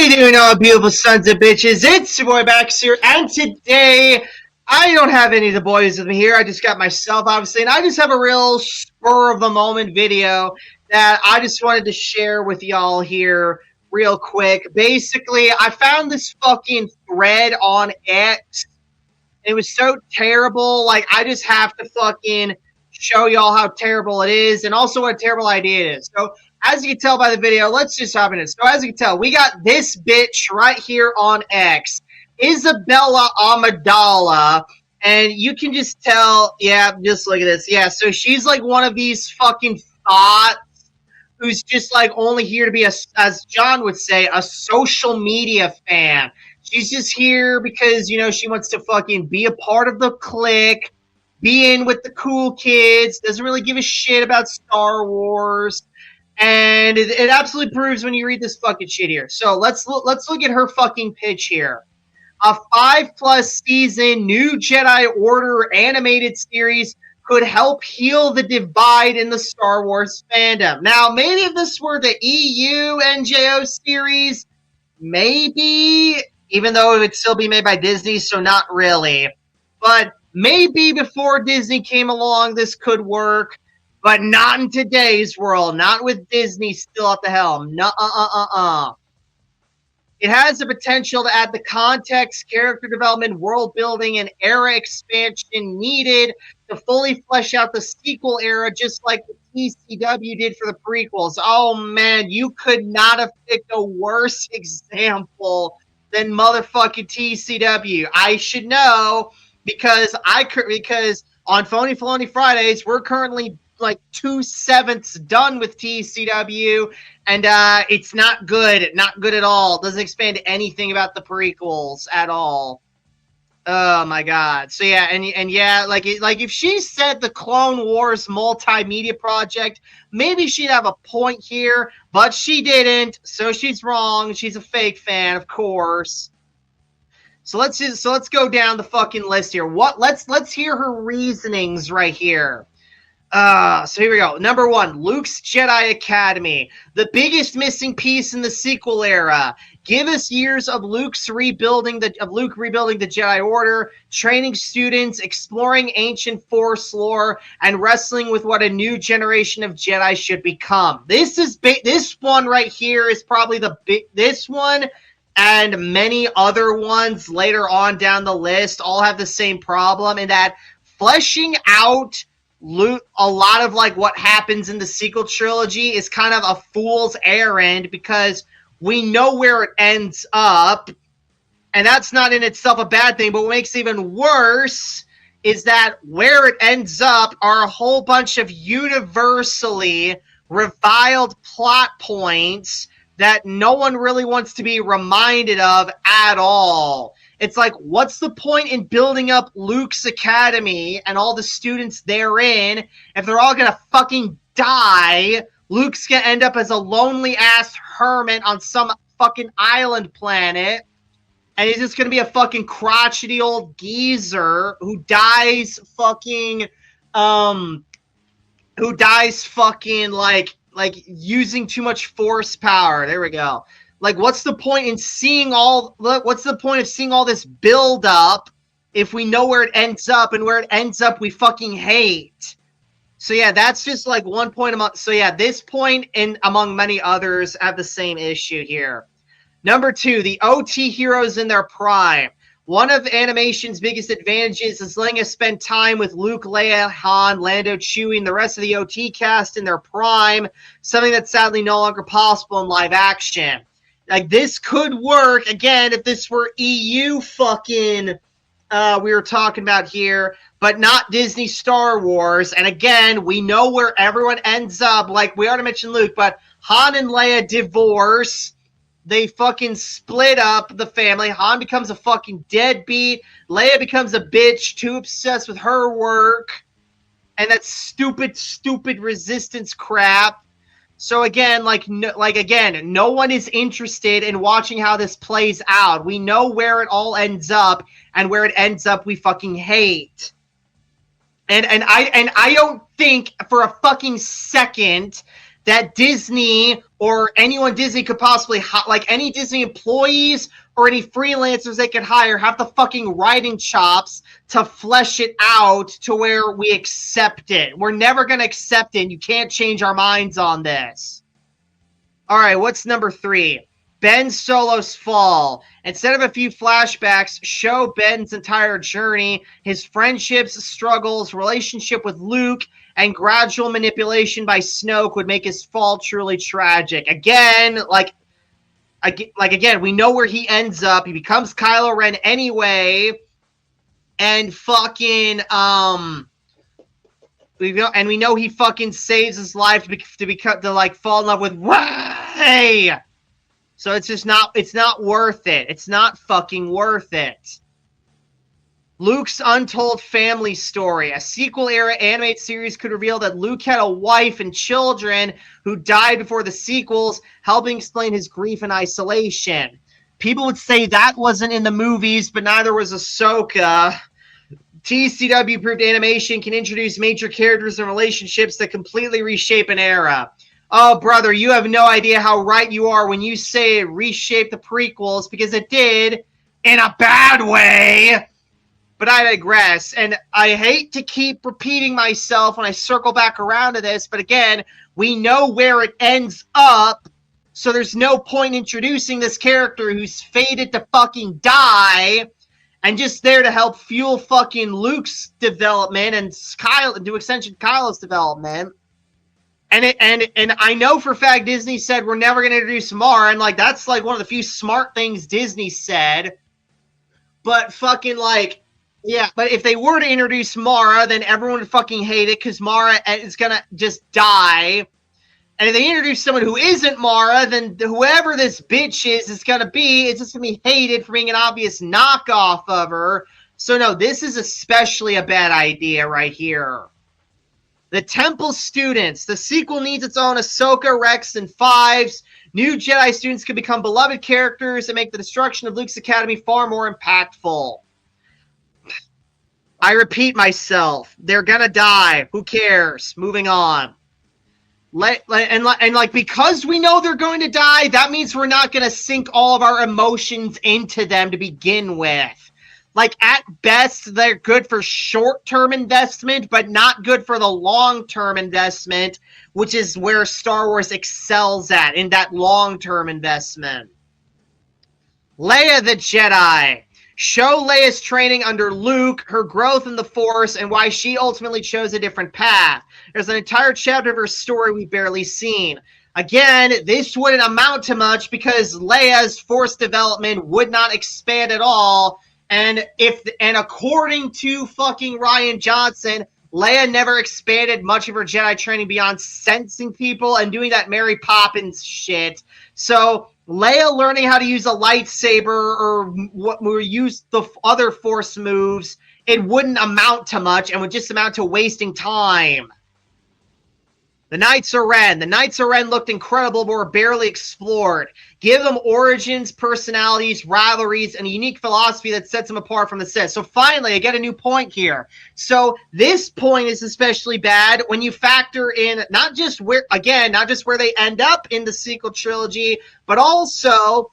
you doing, all beautiful sons of bitches? It's your boy Backseater, and today I don't have any of the boys with me here. I just got myself, obviously, and I just have a real spur of the moment video that I just wanted to share with y'all here real quick. Basically, I found this fucking thread on X. It was so terrible. Like, I just have to fucking show y'all how terrible it is and also what a terrible idea it is. So, as you can tell by the video, let's just hop in it. So, as you can tell, we got this bitch right here on X, Isabella Amidala, and you can just tell, yeah, just look at this. Yeah, so she's like one of these fucking thoughts who's just like only here to be, as John would say, a social media fan. She's just here because, you know, she wants to fucking be a part of the clique, be in with the cool kids, doesn't really give a shit about Star Wars. And it absolutely proves when you read this fucking shit here. So let's look at her fucking pitch here. A 5+ season new Jedi Order animated series could help heal the divide in the Star Wars fandom. Now, maybe if this were the EU NJO series, maybe, even though it would still be made by Disney, so not really. But maybe before Disney came along, this could work. But not in today's world. Not with Disney still at the helm. It has the potential to add the context, character development, world building, and era expansion needed to fully flesh out the sequel era, just like the TCW did for the prequels. Oh man, you could not have picked a worse example than motherfucking TCW. I should know because on Phony Filoni Fridays, we're currently like 2/7 done with TCW, and it's not good at all. Doesn't expand anything about the prequels at all. Oh my god. So yeah, and yeah, like if she said the Clone Wars multimedia project, maybe she'd have a point here, but she didn't, so she's wrong. She's a fake fan, of course. So let's go down the fucking list here. Let's hear her reasonings right here. So here we go. Number 1, Luke's Jedi Academy. The biggest missing piece in the sequel era. Give us years of Luke rebuilding the Jedi Order, training students, exploring ancient Force lore, and wrestling with what a new generation of Jedi should become. This one right here is probably this one and many other ones later on down the list all have the same problem in that fleshing out Luke, a lot of like what happens in the sequel trilogy is kind of a fool's errand because we know where it ends up, and that's not in itself a bad thing, but what makes it even worse is that where it ends up are a whole bunch of universally reviled plot points that no one really wants to be reminded of at all. It's like, what's the point in building up Luke's Academy and all the students therein if they're all gonna fucking die? Luke's gonna end up as a lonely-ass hermit on some fucking island planet, and he's just gonna be a fucking crotchety old geezer who dies fucking, like using too much force power. There we go. Like, what's the point in seeing all this build up if we know where it ends up, and where it ends up we fucking hate? So yeah, that's just like one point so yeah, this point and among many others have the same issue here. Number 2, the OT heroes in their prime. One of animation's biggest advantages is letting us spend time with Luke, Leia, Han, Lando, Chewie, and the rest of the OT cast in their prime, something that's sadly no longer possible in live action. Like, this could work, again, if this were EU fucking, we were talking about here, but not Disney Star Wars. And again, we know where everyone ends up. Like, we already mentioned Luke, but Han and Leia divorce. They fucking split up the family. Han becomes a fucking deadbeat. Leia becomes a bitch, too obsessed with her work. And that stupid resistance crap. So again, no one is interested in watching how this plays out. We know where it all ends up, and where it ends up we fucking hate. And I don't think for a fucking second that Disney or anyone Disney could possibly, like any Disney employees or any freelancers they could hire, have the fucking writing chops to flesh it out to where we accept it. We're never going to accept it. You can't change our minds on this. All right, what's number 3? Ben Solo's fall. Instead of a few flashbacks, show Ben's entire journey, his friendships, struggles, relationship with Luke, and gradual manipulation by Snoke would make his fall truly tragic. Again, again, we know where he ends up. He becomes Kylo Ren anyway, and fucking we know he fucking saves his life to fall in love with Rey. So it's just not worth it. It's not fucking worth it. Luke's Untold Family Story. A sequel-era animated series could reveal that Luke had a wife and children who died before the sequels, helping explain his grief and isolation. People would say that wasn't in the movies, but neither was Ahsoka. TCW proved animation can introduce major characters and relationships that completely reshape an era. Oh, brother, you have no idea how right you are when you say it reshaped the prequels, because it did in a bad way. But I digress, and I hate to keep repeating myself when I circle back around to this, but again, we know where it ends up, so there's no point introducing this character who's fated to fucking die and just there to help fuel fucking Luke's development and do extension Kylo's development. And I know for a fact Disney said we're never going to introduce Mara, and like that's like one of the few smart things Disney said. But fucking like, yeah. But if they were to introduce Mara, then everyone would fucking hate it because Mara is gonna just die. And if they introduce someone who isn't Mara, then whoever this bitch is gonna be, it's just gonna be hated for being an obvious knockoff of her. So no, this is especially a bad idea right here. The Temple Students. The sequel needs its own Ahsoka, Rex, and Fives. New Jedi students could become beloved characters and make the destruction of Luke's academy far more impactful. I repeat myself. They're gonna die. Who cares? Moving on. Because we know they're going to die, that means we're not going to sink all of our emotions into them to begin with. Like, at best, they're good for short-term investment, but not good for the long-term investment, which is where Star Wars excels at, in that long-term investment. Leia the Jedi. Show Leia's training under Luke, her growth in the Force, and why she ultimately chose a different path. There's an entire chapter of her story we've barely seen. Again, this wouldn't amount to much because Leia's Force development would not expand at all. And according to fucking Rian Johnson, Leia never expanded much of her Jedi training beyond sensing people and doing that Mary Poppins shit. So Leia learning how to use a lightsaber or use the other Force moves, it wouldn't amount to much and would just amount to wasting time. The Knights of Ren. The Knights of Ren looked incredible, but were barely explored. Give them origins, personalities, rivalries, and a unique philosophy that sets them apart from the set. So finally, I get a new point here. So this point is especially bad when you factor in not just where they end up in the sequel trilogy, but also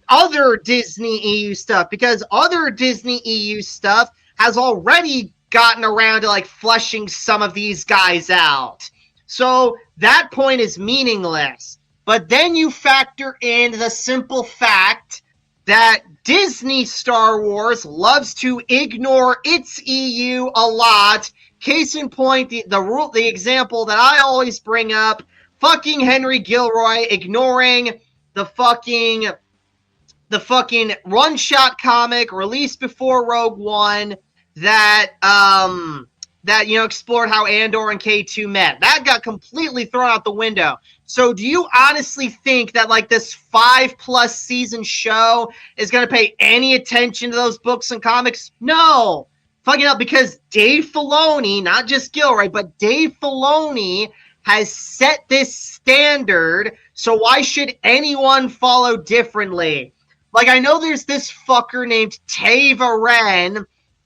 other Disney EU stuff, because other Disney EU stuff has already gotten around to like fleshing some of these guys out. So that point is meaningless. But then you factor in the simple fact that Disney Star Wars loves to ignore its EU a lot. Case in point, the example that I always bring up, fucking Henry Gilroy ignoring the fucking one-shot comic released before Rogue One that explored how Andor and K2 met. That got completely thrown out the window. So do you honestly think that like this 5+ season show is going to pay any attention to those books and comics? No. Fucking hell, because Dave Filoni, not just Gilroy, but Dave Filoni has set this standard, so why should anyone follow differently? Like, I know there's this fucker named Tava Ren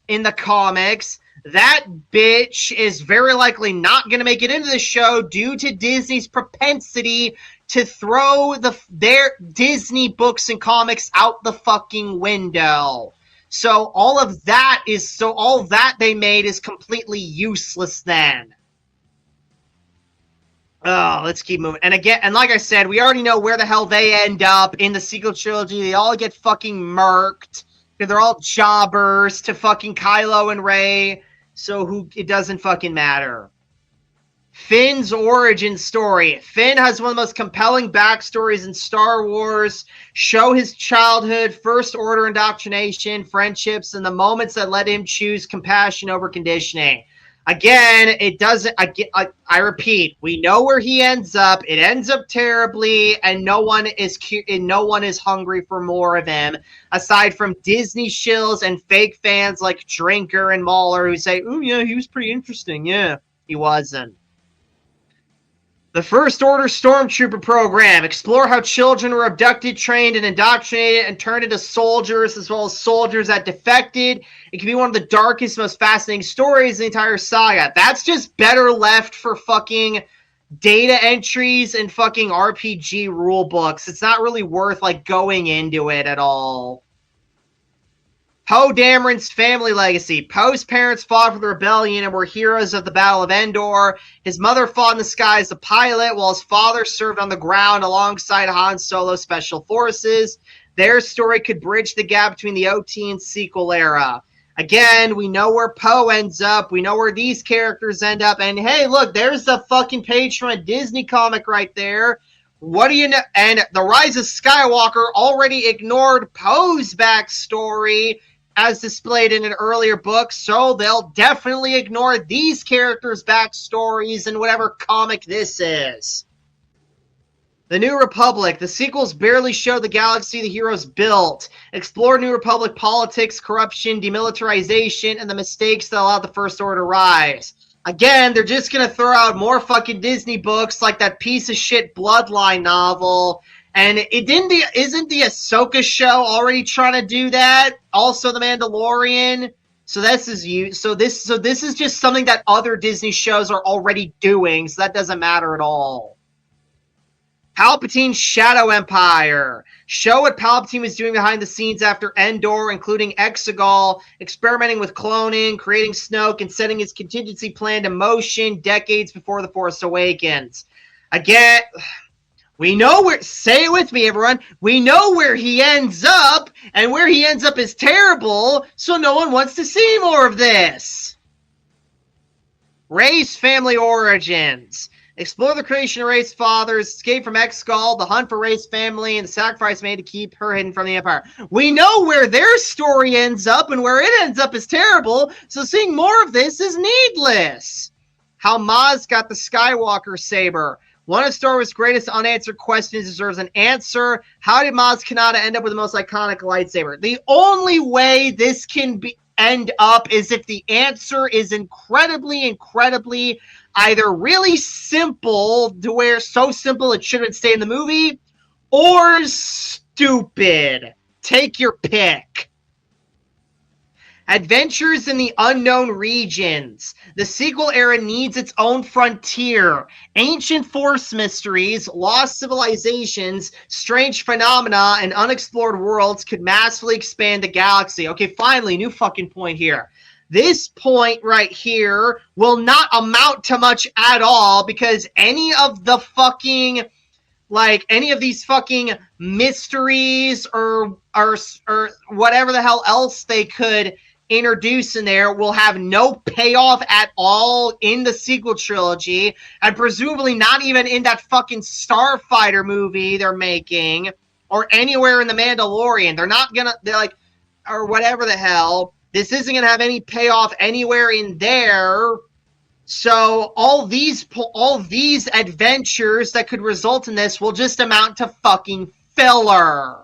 in the comics That bitch is very likely not going to make it into the show due to Disney's propensity to throw their Disney books and comics out the fucking window. So all that they made is completely useless then. Oh, let's keep moving. And again, and like I said, we already know where the hell they end up in the sequel trilogy. They all get fucking murked. They're all jobbers to fucking Kylo and Rey. So it doesn't fucking matter. Finn's origin story. Finn has one of the most compelling backstories in Star Wars. Show his childhood, First Order indoctrination, friendships, and the moments that led him choose compassion over conditioning. Again, it doesn't. I repeat, we know where he ends up. It ends up terribly, and no one is hungry for more of him, aside from Disney shills and fake fans like Drinker and Mahler who say, "Oh yeah, he was pretty interesting." Yeah, he wasn't. The First Order Stormtrooper program. Explore how children were abducted, trained, and indoctrinated and turned into soldiers, as well as soldiers that defected. It can be one of the darkest, most fascinating stories in the entire saga. That's just better left for fucking data entries and fucking RPG rule books. It's not really worth, like, going into it at all. Poe Dameron's family legacy. Poe's parents fought for the rebellion and were heroes of the Battle of Endor. His mother fought in the sky as a pilot, while his father served on the ground alongside Han Solo Special Forces. Their story could bridge the gap between the OT and sequel era. Again, we know where Poe ends up. We know where these characters end up. And hey, look, there's the fucking page from a Disney comic right there. What do you know? And The Rise of Skywalker already ignored Poe's backstory as displayed in an earlier book, so they'll definitely ignore these characters' backstories in whatever comic this is. The New Republic. The sequels barely show the galaxy the heroes built. Explore New Republic politics, corruption, demilitarization, and the mistakes that allowed the First Order to rise. Again, they're just going to throw out more fucking Disney books like that piece of shit Bloodline novel. And isn't the Ahsoka show already trying to do that? Also, The Mandalorian. So this is just something that other Disney shows are already doing. So that doesn't matter at all. Palpatine's Shadow Empire. Show what Palpatine was doing behind the scenes after Endor, including Exegol, experimenting with cloning, creating Snoke, and setting his contingency plan to motion decades before The Force Awakens. Again, we know where, say it with me, everyone, we know where he ends up, and where he ends up is terrible, so no one wants to see more of this. Rey's family origins. Explore the creation of Rey's father's escape from Exegol, the hunt for Rey's family, and the sacrifice made to keep her hidden from the Empire. We know where their story ends up, and where it ends up is terrible, so seeing more of this is needless. How Maz got the Skywalker saber. One of Star Wars' greatest unanswered questions deserves an answer. How did Maz Kanata end up with the most iconic lightsaber? The only way this can end up is if the answer is incredibly either really simple, to where so simple it shouldn't stay in the movie, or stupid. Take your pick. Adventures in the Unknown Regions. The sequel era needs its own frontier. Ancient Force mysteries, lost civilizations, strange phenomena, and unexplored worlds could massively expand the galaxy. Okay, finally, new fucking point here. This point right here will not amount to much at all, because any of these fucking mysteries or whatever the hell else they could introduce in there will have no payoff at all in the sequel trilogy, and presumably not even in that fucking Starfighter movie they're making, or anywhere in The Mandalorian. Or whatever the hell. This isn't gonna have any payoff anywhere in there. So all these adventures that could result in this will just amount to fucking filler.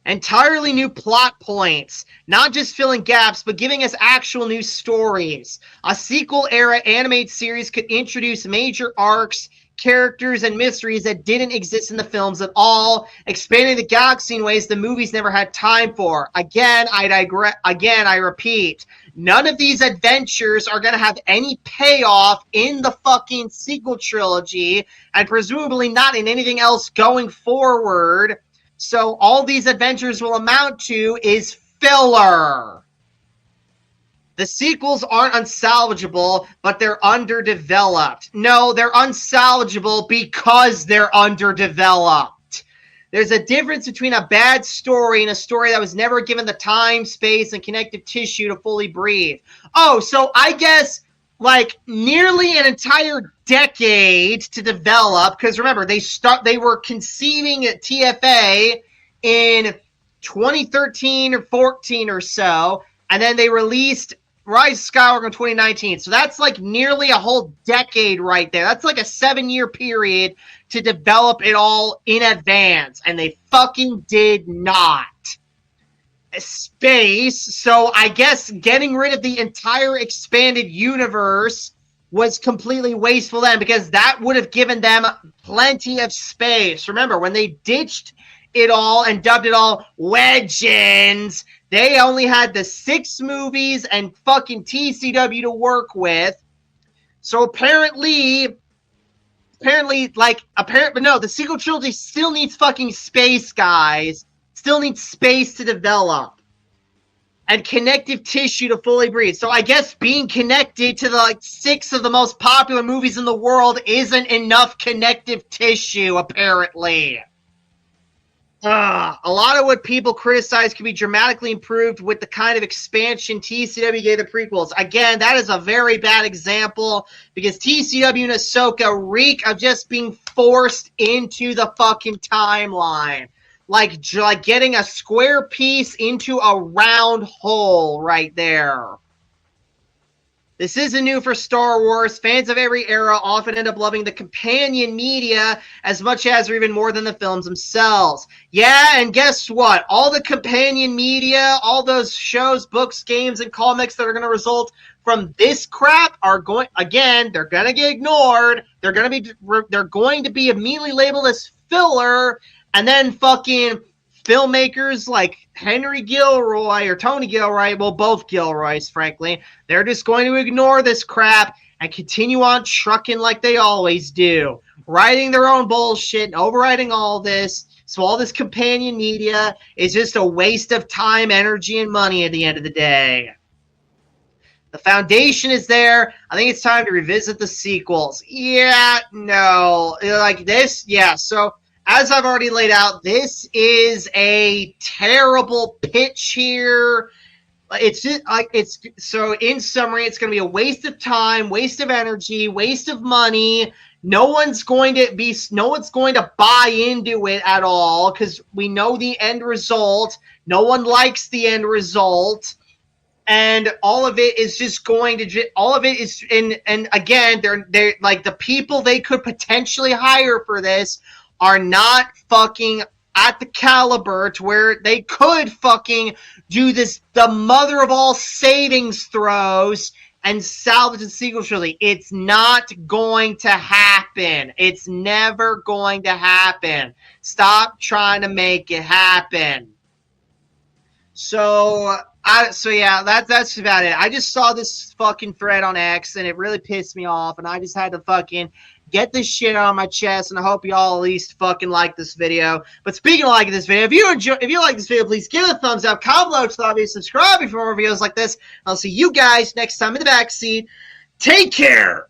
Entirely new plot points, not just filling gaps, but giving us actual new stories. A sequel-era animated series could introduce major arcs, characters, and mysteries that didn't exist in the films at all, expanding the galaxy in ways the movies never had time for. Again, I repeat, None of these adventures are going to have any payoff in the fucking sequel trilogy, and presumably not in anything else going forward. So all these adventures will amount to is filler. The sequels aren't unsalvageable, but they're underdeveloped. No, they're unsalvageable because they're underdeveloped. There's a difference between a bad story and a story that was never given the time, space, and connective tissue to fully breathe. Oh, so I guess like nearly an entire decade to develop, because remember, they were conceiving at TFA in 2013 or 14 or so, and then they released Rise of Skywalker in 2019. So that's like nearly a whole decade right there. That's like a 7-year period to develop it all in advance. And they fucking did not. Space. So I guess getting rid of the entire expanded universe was completely wasteful then, because that would have given them plenty of space. Remember, when they ditched it all and dubbed it all Legends, they only had the 6 movies and fucking TCW to work with. So apparently, no, the sequel trilogy still needs fucking space, guys. Still needs space to develop. And connective tissue to fully breathe. So I guess being connected to the like 6 of the most popular movies in the world isn't enough connective tissue, apparently. A lot of what people criticize can be dramatically improved with the kind of expansion TCW gave the prequels. Again, that is a very bad example, because TCW and Ahsoka reek of just being forced into the fucking timeline. Like getting a square piece into a round hole right there. This isn't new for Star Wars. Fans of every era often end up loving the companion media as much as or even more than the films themselves. Yeah, and guess what? All the companion media, all those shows, books, games, and comics that are going to result from this crap are going, again, they're going to get ignored. They're going to be immediately labeled as filler, and then fucking filmmakers like Henry Gilroy or Tony Gilroy, well, both Gilroys, frankly, they're just going to ignore this crap and continue on trucking like they always do, writing their own bullshit and overwriting all this. So all this companion media is just a waste of time, energy, and money at the end of the day. The foundation is there. I think it's time to revisit the sequels. Yeah, no. Like this, yeah, so as I've already laid out, this is a terrible pitch here. It's just like so in summary, it's going to be a waste of time, waste of energy, waste of money. No one's going to buy into it at all, because we know the end result. No one likes the end result. And all of it is just going to, all of it is, and again, they're like, the people they could potentially hire for this are not fucking at the caliber to where they could fucking do this, the mother of all savings throws, and salvage the sequel trilogy. It's not going to happen. It's never going to happen. Stop trying to make it happen. So yeah, that's about it. I just saw this fucking thread on X, and it really pissed me off, and I just had to fucking get this shit on my chest, and I hope y'all at least fucking like this video. But speaking of liking this video, if you like this video, please give it a thumbs up, comment below, subscribe for more videos like this. I'll see you guys next time in the backseat. Take care!